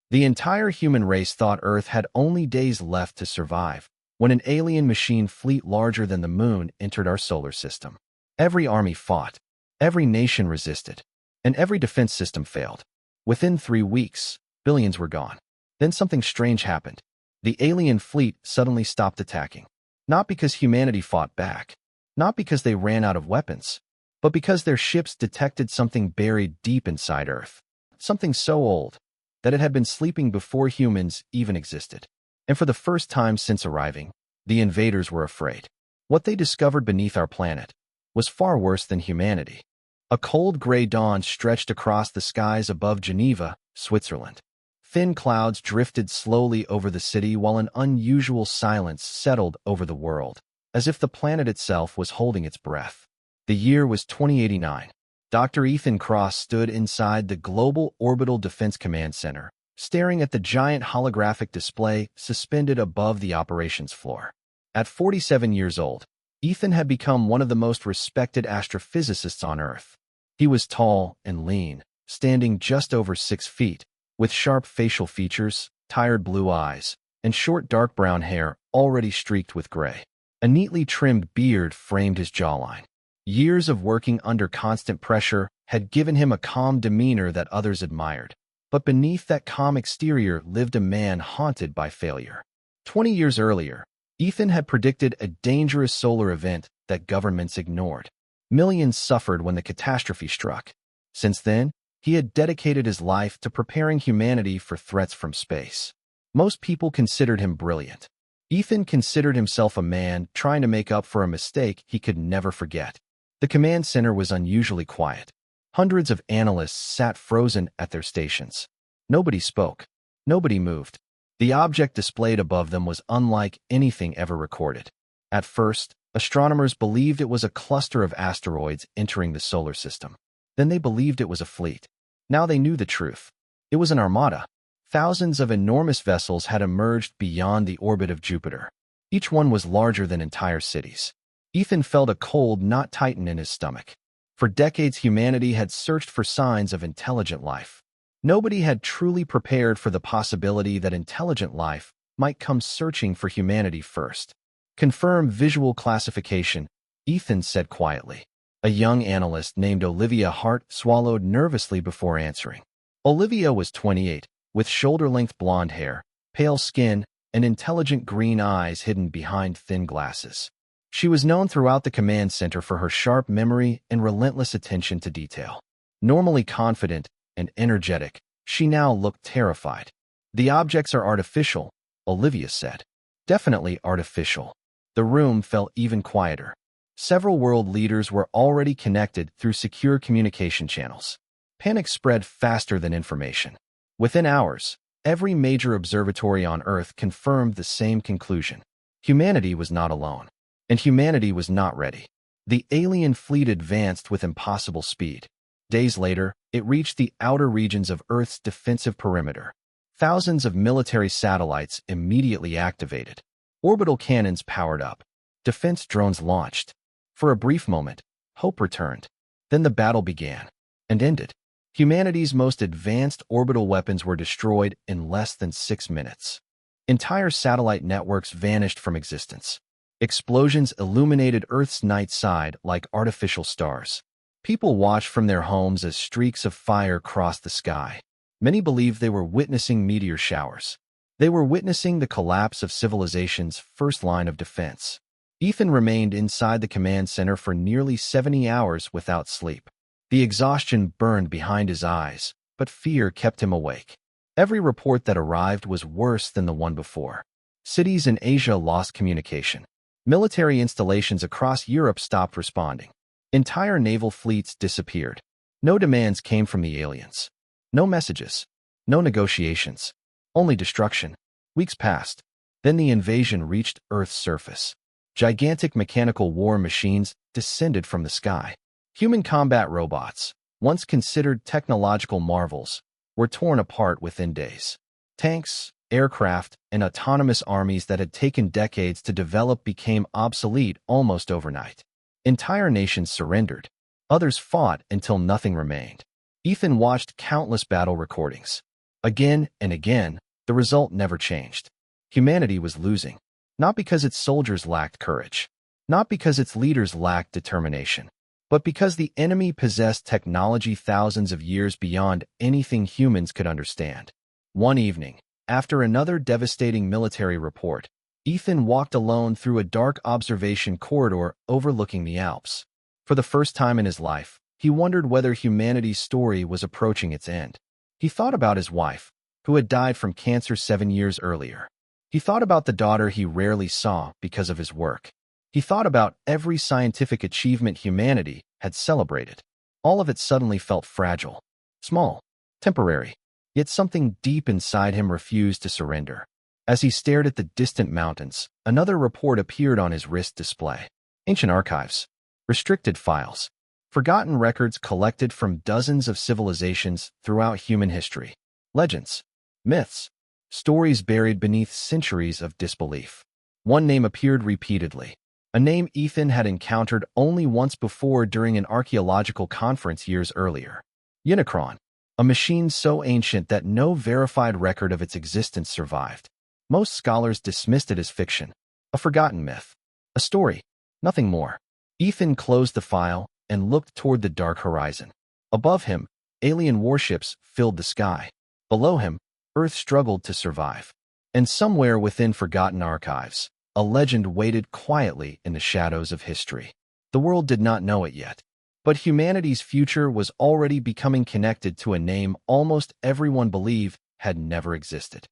The entire human race thought Earth had only days left to survive when an alien machine fleet larger than the moon entered our solar system. Every army fought, every nation resisted, and every defense system failed. Within 3 weeks, billions were gone. Then something strange happened. The alien fleet suddenly stopped attacking. Not because humanity fought back, not because they ran out of weapons, but because their ships detected something buried deep inside Earth. Something so old that it had been sleeping before humans even existed. And for the first time since arriving, the invaders were afraid. What they discovered beneath our planet was far worse than humanity. A cold gray dawn stretched across the skies above Geneva, Switzerland. Thin clouds drifted slowly over the city while an unusual silence settled over the world, as if the planet itself was holding its breath. The year was 2089. Dr. Ethan Cross stood inside the Global Orbital Defense Command Center, staring at the giant holographic display suspended above the operations floor. At 47 years old, Ethan had become one of the most respected astrophysicists on Earth. He was tall and lean, standing just over 6 feet, with sharp facial features, tired blue eyes, and short dark brown hair already streaked with gray. A neatly trimmed beard framed his jawline. Years of working under constant pressure had given him a calm demeanor that others admired. But beneath that calm exterior lived a man haunted by failure. 20 years earlier, Ethan had predicted a dangerous solar event that governments ignored. Millions suffered when the catastrophe struck. Since then, he had dedicated his life to preparing humanity for threats from space. Most people considered him brilliant. Ethan considered himself a man trying to make up for a mistake he could never forget. The command center was unusually quiet. Hundreds of analysts sat frozen at their stations. Nobody spoke. Nobody moved. The object displayed above them was unlike anything ever recorded. At first, astronomers believed it was a cluster of asteroids entering the solar system. Then they believed it was a fleet. Now they knew the truth. It was an armada. Thousands of enormous vessels had emerged beyond the orbit of Jupiter. Each one was larger than entire cities. Ethan felt a cold knot tighten in his stomach. For decades, humanity had searched for signs of intelligent life. Nobody had truly prepared for the possibility that intelligent life might come searching for humanity first. Confirm visual classification, Ethan said quietly. A young analyst named Olivia Hart swallowed nervously before answering. Olivia was 28, with shoulder-length blonde hair, pale skin, and intelligent green eyes hidden behind thin glasses. She was known throughout the command center for her sharp memory and relentless attention to detail. Normally confident and energetic, she now looked terrified. "The objects are artificial," Olivia said. "Definitely artificial." The room felt even quieter. Several world leaders were already connected through secure communication channels. Panic spread faster than information. Within hours, every major observatory on Earth confirmed the same conclusion. Humanity was not alone. And humanity was not ready. The alien fleet advanced with impossible speed. Days later, it reached the outer regions of Earth's defensive perimeter. Thousands of military satellites immediately activated. Orbital cannons powered up. Defense drones launched. For a brief moment, hope returned. Then the battle began and ended. Humanity's most advanced orbital weapons were destroyed in less than 6 minutes. Entire satellite networks vanished from existence. Explosions illuminated Earth's night side like artificial stars. People watched from their homes as streaks of fire crossed the sky. Many believed they were witnessing meteor showers. They were witnessing the collapse of civilization's first line of defense. Ethan remained inside the command center for nearly 70 hours without sleep. The exhaustion burned behind his eyes, but fear kept him awake. Every report that arrived was worse than the one before. Cities in Asia lost communication. Military installations across Europe stopped responding. Entire naval fleets disappeared. No demands came from the aliens. No messages. No negotiations. Only destruction. Weeks passed. Then the invasion reached Earth's surface. Gigantic mechanical war machines descended from the sky. Human combat robots, once considered technological marvels, were torn apart within days. Tanks, aircraft, and autonomous armies that had taken decades to develop became obsolete almost overnight. Entire nations surrendered. Others fought until nothing remained. Ethan watched countless battle recordings. Again and again, the result never changed. Humanity was losing, not because its soldiers lacked courage, not because its leaders lacked determination, but because the enemy possessed technology thousands of years beyond anything humans could understand. One evening, after another devastating military report, Ethan walked alone through a dark observation corridor overlooking the Alps. For the first time in his life, he wondered whether humanity's story was approaching its end. He thought about his wife, who had died from cancer 7 years earlier. He thought about the daughter he rarely saw because of his work. He thought about every scientific achievement humanity had celebrated. All of it suddenly felt fragile, small, temporary. Yet something deep inside him refused to surrender. As he stared at the distant mountains, another report appeared on his wrist display. Ancient archives, restricted files, forgotten records collected from dozens of civilizations throughout human history. Legends, myths, stories buried beneath centuries of disbelief. One name appeared repeatedly, a name Ethan had encountered only once before during an archaeological conference years earlier. Unicron, a machine so ancient that no verified record of its existence survived. Most scholars dismissed it as fiction, a forgotten myth, a story, nothing more. Ethan closed the file and looked toward the dark horizon. Above him, alien warships filled the sky. Below him, Earth struggled to survive. And somewhere within forgotten archives, a legend waited quietly in the shadows of history. The world did not know it yet, but humanity's future was already becoming connected to a name almost everyone believed had never existed.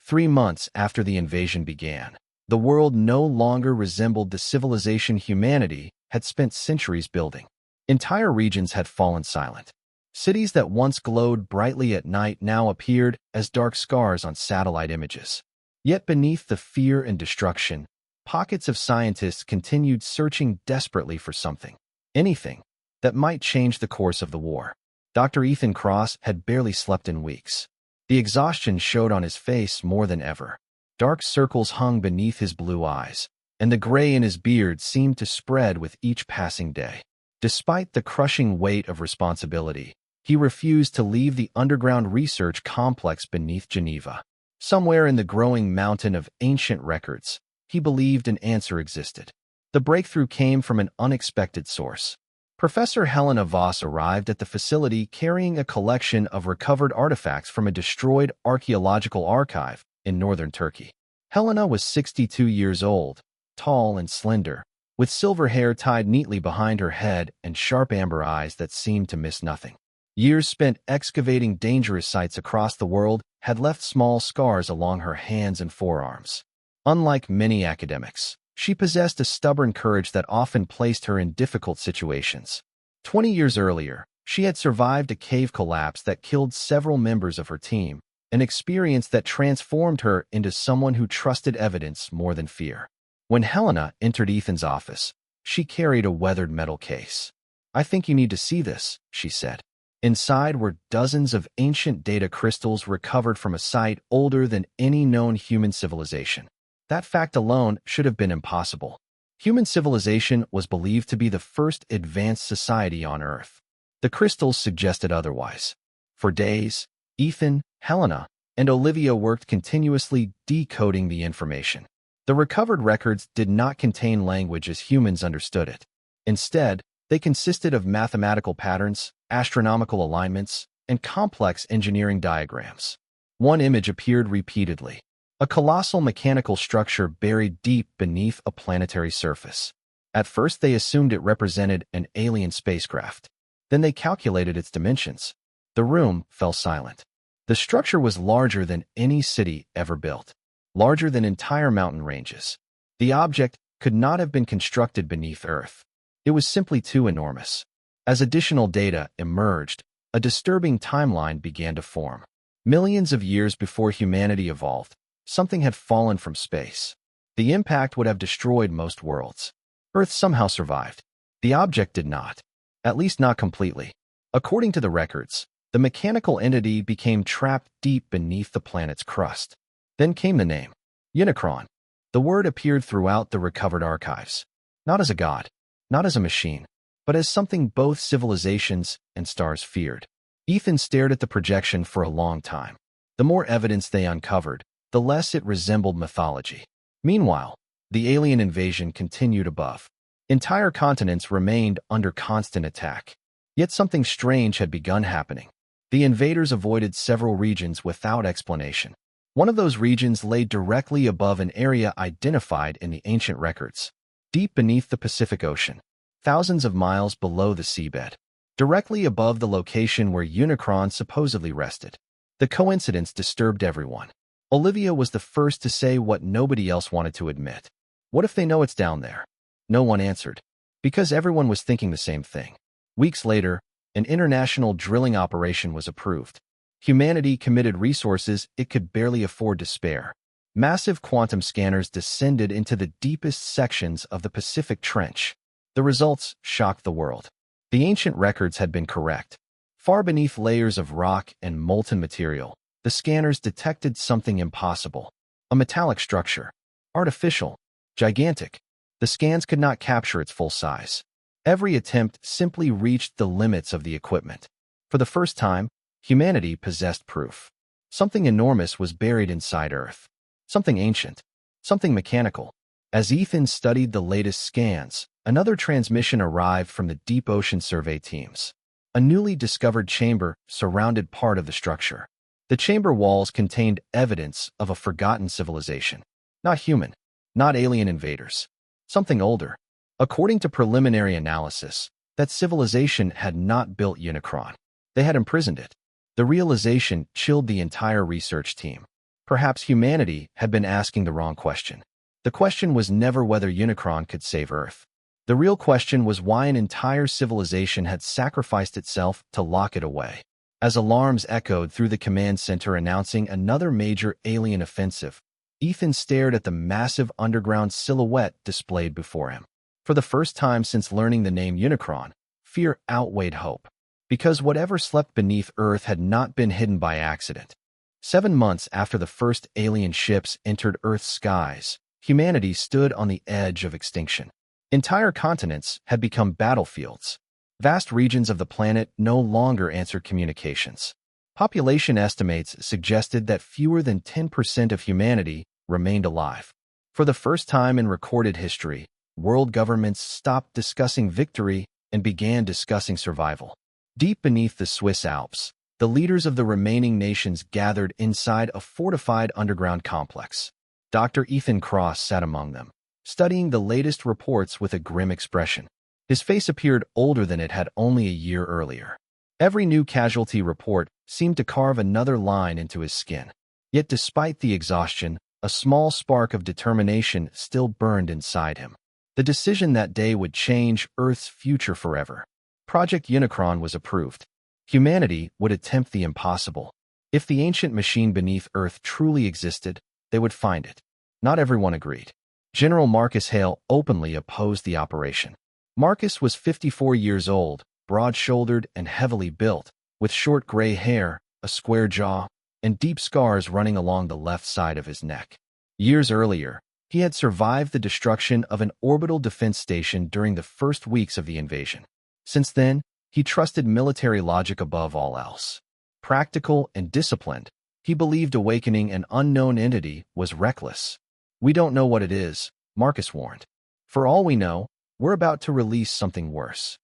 3 months after the invasion began, the world no longer resembled the civilization humanity had spent centuries building. Entire regions had fallen silent. Cities that once glowed brightly at night now appeared as dark scars on satellite images. Yet beneath the fear and destruction, pockets of scientists continued searching desperately for something, anything, that might change the course of the war. Dr. Ethan Cross had barely slept in weeks. The exhaustion showed on his face more than ever. Dark circles hung beneath his blue eyes, and the gray in his beard seemed to spread with each passing day. Despite the crushing weight of responsibility, he refused to leave the underground research complex beneath Geneva. Somewhere in the growing mountain of ancient records, he believed an answer existed. The breakthrough came from an unexpected source. Professor Helena Voss arrived at the facility carrying a collection of recovered artifacts from a destroyed archaeological archive in northern Turkey. Helena was 62 years old, tall and slender, with silver hair tied neatly behind her head and sharp amber eyes that seemed to miss nothing. Years spent excavating dangerous sites across the world had left small scars along her hands and forearms. Unlike many academics, she possessed a stubborn courage that often placed her in difficult situations. 20 years earlier, she had survived a cave collapse that killed several members of her team, an experience that transformed her into someone who trusted evidence more than fear. When Helena entered Ethan's office, she carried a weathered metal case. "I think you need to see this," she said. Inside were dozens of ancient data crystals recovered from a site older than any known human civilization. That fact alone should have been impossible. Human civilization was believed to be the first advanced society on Earth. The crystals suggested otherwise. For days, Ethan, Helena, and Olivia worked continuously decoding the information. The recovered records did not contain language as humans understood it. Instead, they consisted of mathematical patterns, astronomical alignments, and complex engineering diagrams. One image appeared repeatedly, a colossal mechanical structure buried deep beneath a planetary surface. At first, they assumed it represented an alien spacecraft. Then they calculated its dimensions. The room fell silent. The structure was larger than any city ever built, larger than entire mountain ranges. The object could not have been constructed beneath Earth. It was simply too enormous. As additional data emerged, a disturbing timeline began to form. Millions of years before humanity evolved, something had fallen from space. The impact would have destroyed most worlds. Earth somehow survived. The object did not, at least not completely. According to the records, the mechanical entity became trapped deep beneath the planet's crust. Then came the name, Unicron. The word appeared throughout the recovered archives, not as a god, not as a machine, but as something both civilizations and stars feared. Ethan stared at the projection for a long time. The more evidence they uncovered, the less it resembled mythology. Meanwhile, the alien invasion continued above. Entire continents remained under constant attack. Yet something strange had begun happening. The invaders avoided several regions without explanation. One of those regions lay directly above an area identified in the ancient records, deep beneath the Pacific Ocean, thousands of miles below the seabed, directly above the location where Unicron supposedly rested. The coincidence disturbed everyone. Olivia was the first to say what nobody else wanted to admit. What if they know it's down there? No one answered, because everyone was thinking the same thing. Weeks later, an international drilling operation was approved. Humanity committed resources it could barely afford to spare. Massive quantum scanners descended into the deepest sections of the Pacific Trench. The results shocked the world. The ancient records had been correct. Far beneath layers of rock and molten material, the scanners detected something impossible. A metallic structure. Artificial. Gigantic. The scans could not capture its full size. Every attempt simply reached the limits of the equipment. For the first time, humanity possessed proof. Something enormous was buried inside Earth. Something ancient. Something mechanical. As Ethan studied the latest scans, another transmission arrived from the deep ocean survey teams. A newly discovered chamber surrounded part of the structure. The chamber walls contained evidence of a forgotten civilization. Not human. Not alien invaders. Something older. According to preliminary analysis, that civilization had not built Unicron. They had imprisoned it. The realization chilled the entire research team. Perhaps humanity had been asking the wrong question. The question was never whether Unicron could save Earth. The real question was why an entire civilization had sacrificed itself to lock it away. As alarms echoed through the command center announcing another major alien offensive, Ethan stared at the massive underground silhouette displayed before him. For the first time since learning the name Unicron, fear outweighed hope. Because whatever slept beneath Earth had not been hidden by accident. 7 months after the first alien ships entered Earth's skies, humanity stood on the edge of extinction. Entire continents had become battlefields. Vast regions of the planet no longer answered communications. Population estimates suggested that fewer than 10% of humanity remained alive. For the first time in recorded history, world governments stopped discussing victory and began discussing survival. Deep beneath the Swiss Alps, the leaders of the remaining nations gathered inside a fortified underground complex. Dr. Ethan Cross sat among them, studying the latest reports with a grim expression. His face appeared older than it had only a year earlier. Every new casualty report seemed to carve another line into his skin. Yet despite the exhaustion, a small spark of determination still burned inside him. The decision that day would change Earth's future forever. Project Unicron was approved. Humanity would attempt the impossible. If the ancient machine beneath Earth truly existed, they would find it. Not everyone agreed. General Marcus Hale openly opposed the operation. Marcus was 54 years old, broad-shouldered and heavily built, with short gray hair, a square jaw, and deep scars running along the left side of his neck. Years earlier, he had survived the destruction of an orbital defense station during the first weeks of the invasion. Since then, he trusted military logic above all else. Practical and disciplined, he believed awakening an unknown entity was reckless. "We don't know what it is," Marcus warned. "For all we know, we're about to release something worse."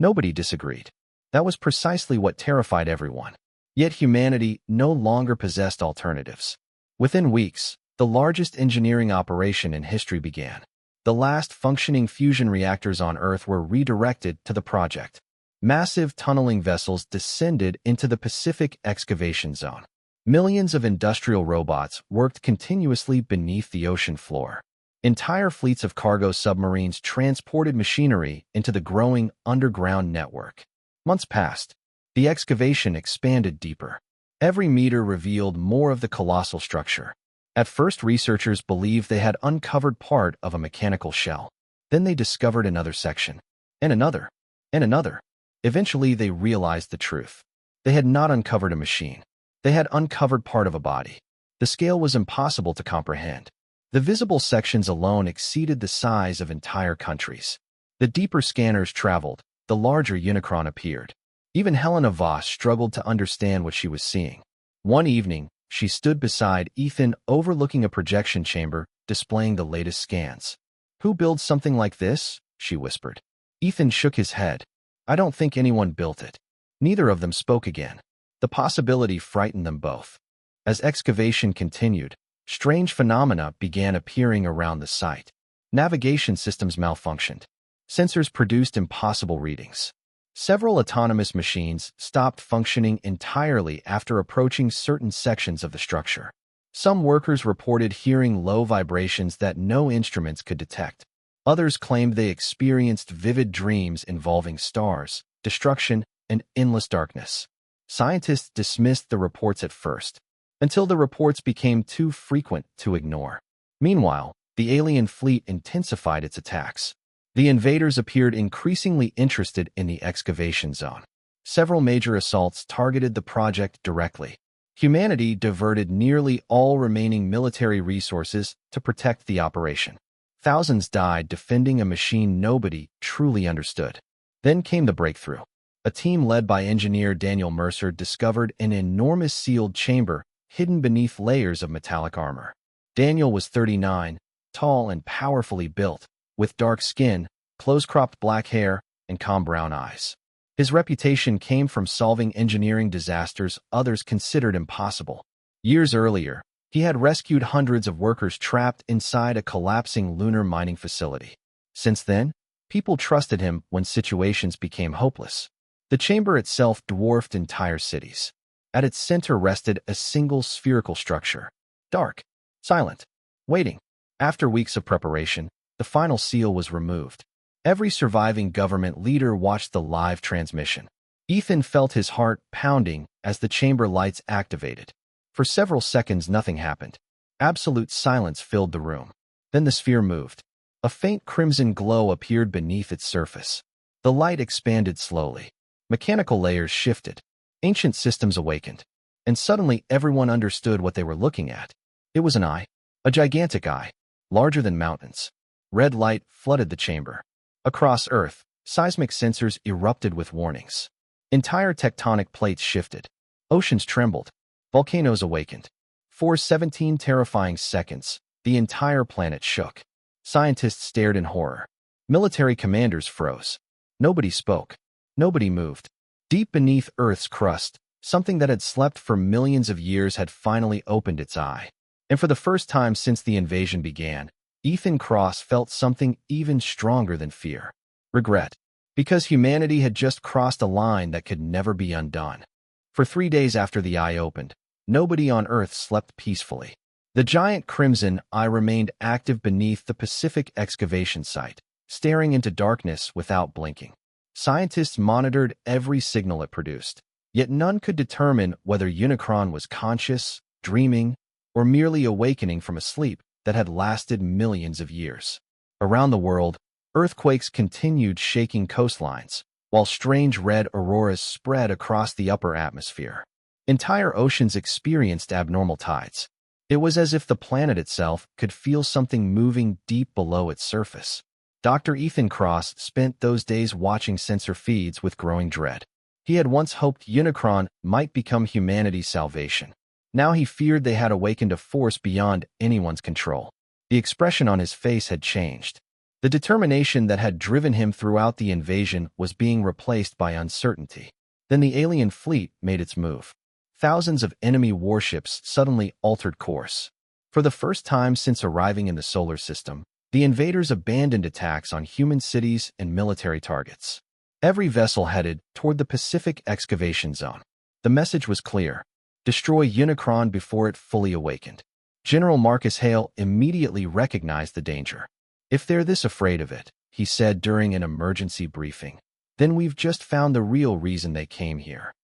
Nobody disagreed. That was precisely what terrified everyone. Yet humanity no longer possessed alternatives. Within weeks, the largest engineering operation in history began. The last functioning fusion reactors on Earth were redirected to the project. Massive tunneling vessels descended into the Pacific excavation zone. Millions of industrial robots worked continuously beneath the ocean floor. Entire fleets of cargo submarines transported machinery into the growing underground network. Months passed. The excavation expanded deeper. Every meter revealed more of the colossal structure. At first, researchers believed they had uncovered part of a mechanical shell. Then they discovered another section, and another, and another. Eventually, they realized the truth. They had not uncovered a machine. They had uncovered part of a body. The scale was impossible to comprehend. The visible sections alone exceeded the size of entire countries. The deeper scanners traveled, the larger Unicron appeared. Even Helena Voss struggled to understand what she was seeing. One evening, She stood beside Ethan, overlooking a projection chamber, displaying the latest scans. "Who builds something like this?" she whispered. Ethan shook his head. "I don't think anyone built it." Neither of them spoke again. The possibility frightened them both. As excavation continued, strange phenomena began appearing around the site. Navigation systems malfunctioned. Sensors produced impossible readings. Several autonomous machines stopped functioning entirely after approaching certain sections of the structure. Some workers reported hearing low vibrations that no instruments could detect. Others claimed they experienced vivid dreams involving stars, destruction, and endless darkness. Scientists dismissed the reports at first, until the reports became too frequent to ignore. Meanwhile, the alien fleet intensified its attacks. The invaders appeared increasingly interested in the excavation zone. Several major assaults targeted the project directly. Humanity diverted nearly all remaining military resources to protect the operation. Thousands died defending a machine nobody truly understood. Then came the breakthrough. A team led by engineer Daniel Mercer discovered an enormous sealed chamber hidden beneath layers of metallic armor. Daniel was 39, tall and powerfully built, with dark skin, close-cropped black hair, and calm brown eyes. His reputation came from solving engineering disasters others considered impossible. Years earlier, he had rescued hundreds of workers trapped inside a collapsing lunar mining facility. Since then, people trusted him when situations became hopeless. The chamber itself dwarfed entire cities. At its center rested a single spherical structure. Dark, silent, waiting. After weeks of preparation, the final seal was removed. Every surviving government leader watched the live transmission. Ethan felt his heart pounding as the chamber lights activated. For several seconds, nothing happened. Absolute silence filled the room. Then the sphere moved. A faint crimson glow appeared beneath its surface. The light expanded slowly. Mechanical layers shifted. Ancient systems awakened. And suddenly everyone understood what they were looking at. It was an eye. A gigantic eye. Larger than mountains. Red light flooded the chamber. Across Earth, seismic sensors erupted with warnings. Entire tectonic plates shifted. Oceans trembled. Volcanoes awakened. For 17 terrifying seconds, the entire planet shook. Scientists stared in horror. Military commanders froze. Nobody spoke. Nobody moved. Deep beneath Earth's crust, something that had slept for millions of years had finally opened its eye. And for the first time since the invasion began, Ethan Cross felt something even stronger than fear. Regret. Because humanity had just crossed a line that could never be undone. For 3 days after the eye opened, nobody on Earth slept peacefully. The giant crimson eye remained active beneath the Pacific excavation site, staring into darkness without blinking. Scientists monitored every signal it produced, yet none could determine whether Unicron was conscious, dreaming, or merely awakening from a sleep that had lasted millions of years. Around the world, earthquakes continued shaking coastlines, while strange red auroras spread across the upper atmosphere. Entire oceans experienced abnormal tides. It was as if the planet itself could feel something moving deep below its surface. Dr. Ethan Cross spent those days watching sensor feeds with growing dread. He had once hoped Unicron might become humanity's salvation. Now he feared they had awakened a force beyond anyone's control. The expression on his face had changed. The determination that had driven him throughout the invasion was being replaced by uncertainty. Then the alien fleet made its move. Thousands of enemy warships suddenly altered course. For the first time since arriving in the solar system, the invaders abandoned attacks on human cities and military targets. Every vessel headed toward the Pacific excavation zone. The message was clear. Destroy Unicron before it fully awakened. General Marcus Hale immediately recognized the danger. "If they're this afraid of it," he said during an emergency briefing, "then we've just found the real reason they came here."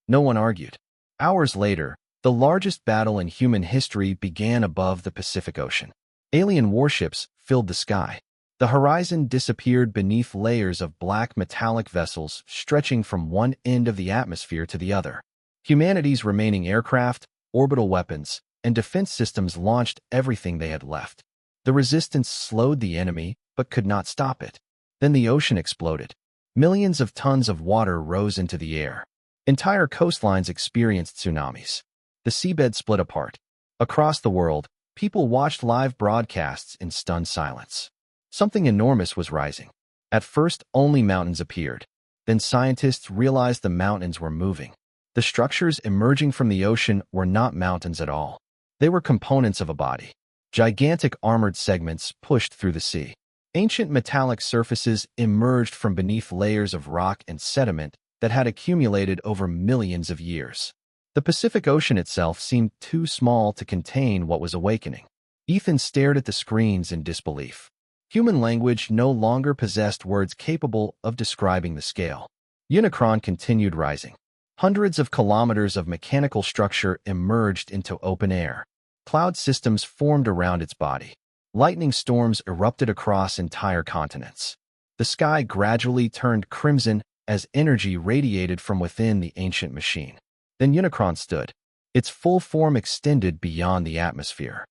No one argued. Hours later, the largest battle in human history began above the Pacific Ocean. Alien warships filled the sky. The horizon disappeared beneath layers of black metallic vessels stretching from one end of the atmosphere to the other. Humanity's remaining aircraft, orbital weapons, and defense systems launched everything they had left. The resistance slowed the enemy, but could not stop it. Then the ocean exploded. Millions of tons of water rose into the air. Entire coastlines experienced tsunamis. The seabed split apart. Across the world, people watched live broadcasts in stunned silence. Something enormous was rising. At first, only mountains appeared. Then scientists realized the mountains were moving. The structures emerging from the ocean were not mountains at all. They were components of a body. Gigantic armored segments pushed through the sea. Ancient metallic surfaces emerged from beneath layers of rock and sediment that had accumulated over millions of years. The Pacific Ocean itself seemed too small to contain what was awakening. Ethan stared at the screens in disbelief. Human language no longer possessed words capable of describing the scale. Unicron continued rising. Hundreds of kilometers of mechanical structure emerged into open air. Cloud systems formed around its body. Lightning storms erupted across entire continents. The sky gradually turned crimson as energy radiated from within the ancient machine. Then Unicron stood. Its full form extended beyond the atmosphere.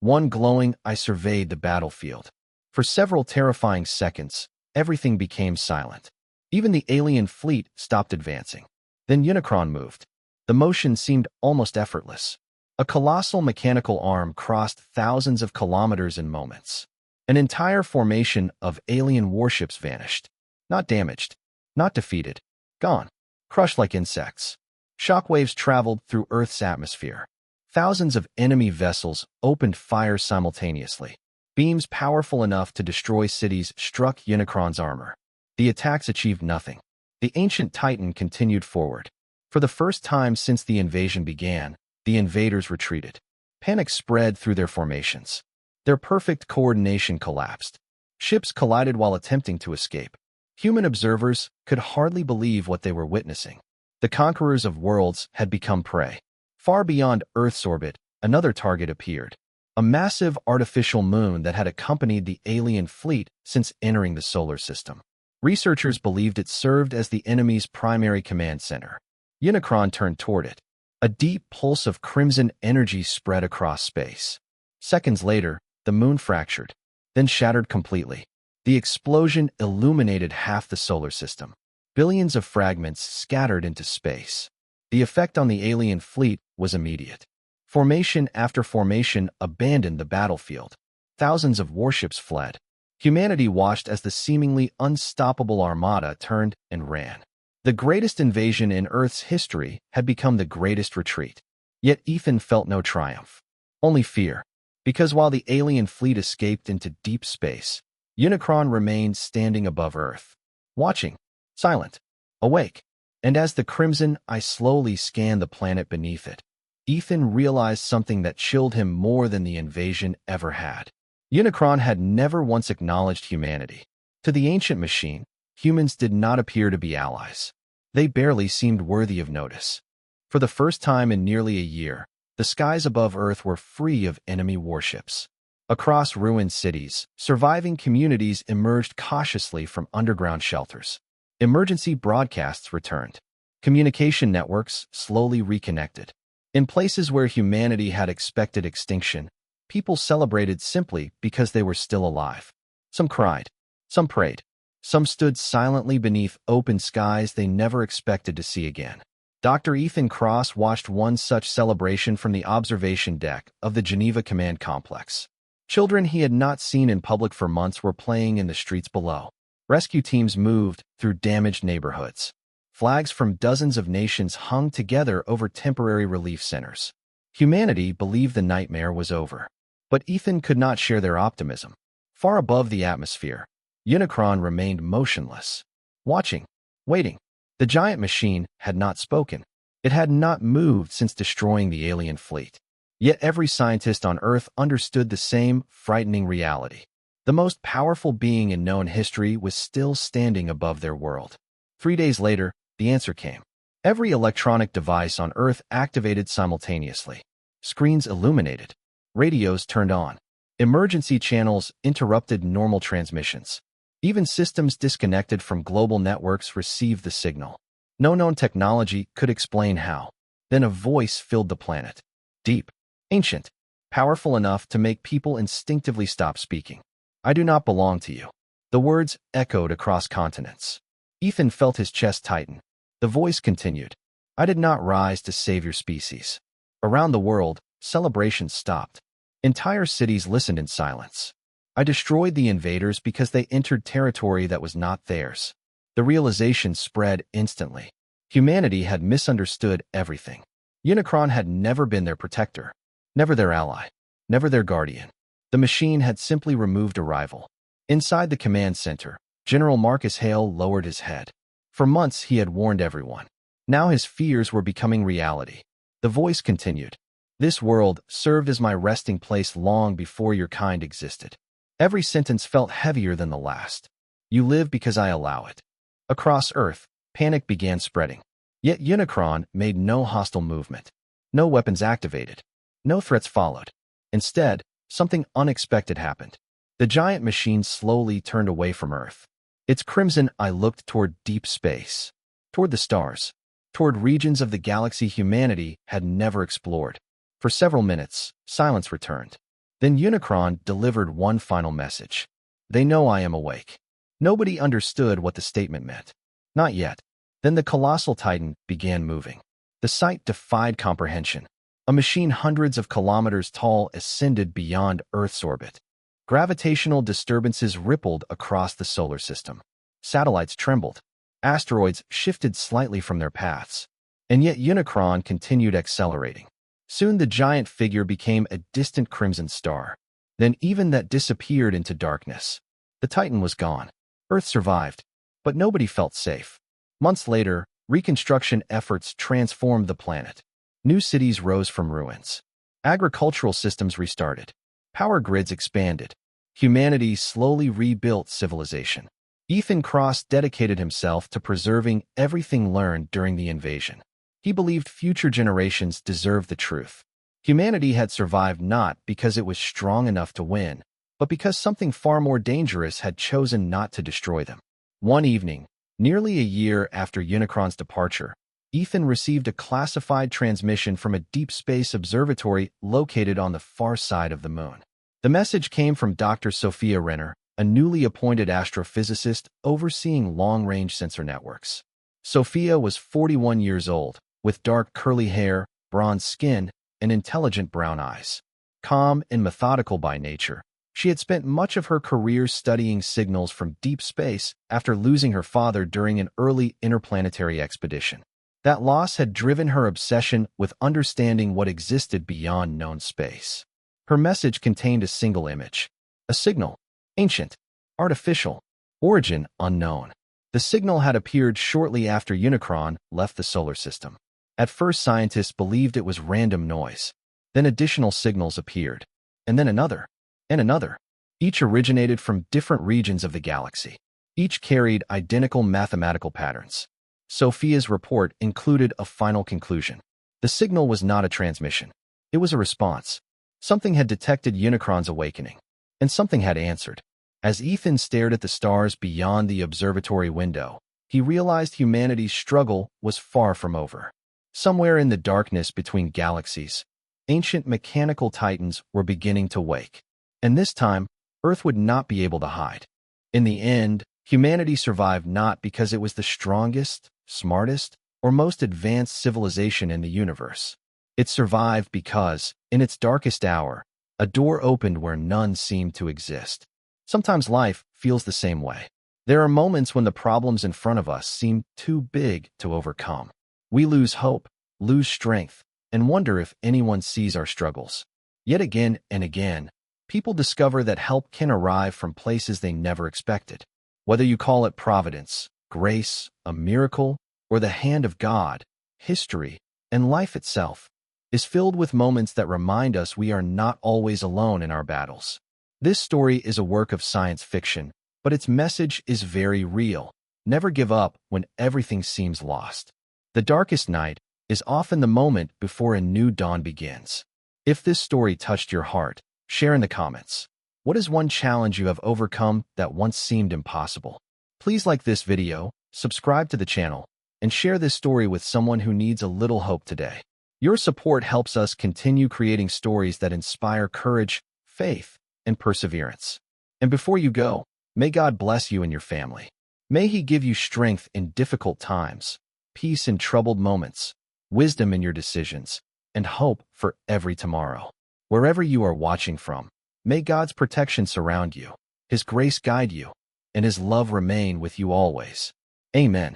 One glowing eye surveyed the battlefield. For several terrifying seconds, everything became silent. Even the alien fleet stopped advancing. Then Unicron moved. The motion seemed almost effortless. A colossal mechanical arm crossed thousands of kilometers in moments. An entire formation of alien warships vanished. Not damaged, not defeated, gone, crushed like insects. Shockwaves traveled through Earth's atmosphere. Thousands of enemy vessels opened fire simultaneously. Beams powerful enough to destroy cities struck Unicron's armor. The attacks achieved nothing. The ancient Titan continued forward. For the first time since the invasion began, the invaders retreated. Panic spread through their formations. Their perfect coordination collapsed. Ships collided while attempting to escape. Human observers could hardly believe what they were witnessing. The conquerors of worlds had become prey. Far beyond Earth's orbit, another target appeared. A massive artificial moon that had accompanied the alien fleet since entering the solar system. Researchers believed it served as the enemy's primary command center. Unicron turned toward it. A deep pulse of crimson energy spread across space. Seconds later, the moon fractured, then shattered completely. The explosion illuminated half the solar system. Billions of fragments scattered into space. The effect on the alien fleet was immediate. Formation after formation abandoned the battlefield. Thousands of warships fled. Humanity watched as the seemingly unstoppable armada turned and ran. The greatest invasion in Earth's history had become the greatest retreat. Yet Ethan felt no triumph. Only fear. Because while the alien fleet escaped into deep space, Unicron remained standing above Earth. Watching. Silent. Awake. And as the crimson eye slowly scanned the planet beneath it, Ethan realized something that chilled him more than the invasion ever had. Unicron had never once acknowledged humanity. To the ancient machine, humans did not appear to be allies. They barely seemed worthy of notice. For the first time in nearly a year, the skies above Earth were free of enemy warships. Across ruined cities, surviving communities emerged cautiously from underground shelters. Emergency broadcasts returned. Communication networks slowly reconnected. In places where humanity had expected extinction, people celebrated simply because they were still alive. Some cried. Some prayed. Some stood silently beneath open skies they never expected to see again. Dr. Ethan Cross watched one such celebration from the observation deck of the Geneva Command Complex. Children he had not seen in public for months were playing in the streets below. Rescue teams moved through damaged neighborhoods. Flags from dozens of nations hung together over temporary relief centers. Humanity believed the nightmare was over. But Ethan could not share their optimism. Far above the atmosphere, Unicron remained motionless. Watching. Waiting. The giant machine had not spoken. It had not moved since destroying the alien fleet. Yet every scientist on Earth understood the same frightening reality. The most powerful being in known history was still standing above their world. 3 days later, the answer came. Every electronic device on Earth activated simultaneously. Screens illuminated. Radios turned on. Emergency channels interrupted normal transmissions. Even systems disconnected from global networks received the signal. No known technology could explain how. Then a voice filled the planet. Deep, ancient, powerful enough to make people instinctively stop speaking. I do not belong to you. The words echoed across continents. Ethan felt his chest tighten. The voice continued. I did not rise to save your species. Around the world, celebrations stopped. Entire cities listened in silence. I destroyed the invaders because they entered territory that was not theirs. The realization spread instantly. Humanity had misunderstood everything. Unicron had never been their protector, never their ally, never their guardian. The machine had simply removed a rival. Inside the command center, General Marcus Hale lowered his head. For months he had warned everyone. Now his fears were becoming reality. The voice continued. This world served as my resting place long before your kind existed. Every sentence felt heavier than the last. You live because I allow it. Across Earth, panic began spreading. Yet Unicron made no hostile movement. No weapons activated. No threats followed. Instead, something unexpected happened. The giant machine slowly turned away from Earth. Its crimson eye looked toward deep space, toward the stars, toward regions of the galaxy humanity had never explored. For several minutes, silence returned. Then Unicron delivered one final message. They know I am awake. Nobody understood what the statement meant. Not yet. Then the colossal titan began moving. The sight defied comprehension. A machine hundreds of kilometers tall ascended beyond Earth's orbit. Gravitational disturbances rippled across the solar system. Satellites trembled. Asteroids shifted slightly from their paths. And yet Unicron continued accelerating. Soon the giant figure became a distant crimson star. Then even that disappeared into darkness. The Titan was gone. Earth survived, but nobody felt safe. Months later, reconstruction efforts transformed the planet. New cities rose from ruins. Agricultural systems restarted. Power grids expanded. Humanity slowly rebuilt civilization. Ethan Cross dedicated himself to preserving everything learned during the invasion. He believed future generations deserved the truth. Humanity had survived not because it was strong enough to win, but because something far more dangerous had chosen not to destroy them. One evening, nearly a year after Unicron's departure, Ethan received a classified transmission from a deep space observatory located on the far side of the moon. The message came from Dr. Sophia Renner, a newly appointed astrophysicist overseeing long-range sensor networks. Sophia was 41 years old, with dark curly hair, bronze skin, and intelligent brown eyes. Calm and methodical by nature, she had spent much of her career studying signals from deep space after losing her father during an early interplanetary expedition. That loss had driven her obsession with understanding what existed beyond known space. Her message contained a single image. A signal. Ancient. Artificial. Origin unknown. The signal had appeared shortly after Unicron left the solar system. At first, scientists believed it was random noise. Then additional signals appeared. And then another. And another. Each originated from different regions of the galaxy. Each carried identical mathematical patterns. Sophia's report included a final conclusion. The signal was not a transmission. It was a response. Something had detected Unicron's awakening. And something had answered. As Ethan stared at the stars beyond the observatory window, he realized humanity's struggle was far from over. Somewhere in the darkness between galaxies, ancient mechanical titans were beginning to wake. And this time, Earth would not be able to hide. In the end, humanity survived not because it was the strongest, smartest, or most advanced civilization in the universe. It survived because, in its darkest hour, a door opened where none seemed to exist. Sometimes life feels the same way. There are moments when the problems in front of us seem too big to overcome. We lose hope, lose strength, and wonder if anyone sees our struggles. Yet again and again, people discover that help can arrive from places they never expected. Whether you call it providence, grace, a miracle, or the hand of God, history, and life itself is filled with moments that remind us we are not always alone in our battles. This story is a work of science fiction, but its message is very real. Never give up when everything seems lost. The darkest night is often the moment before a new dawn begins. If this story touched your heart, share in the comments. What is one challenge you have overcome that once seemed impossible? Please like this video, subscribe to the channel, and share this story with someone who needs a little hope today. Your support helps us continue creating stories that inspire courage, faith, and perseverance. And before you go, may God bless you and your family. May He give you strength in difficult times, peace in troubled moments, wisdom in your decisions, and hope for every tomorrow. Wherever you are watching from, may God's protection surround you, His grace guide you, and His love remain with you always. Amen.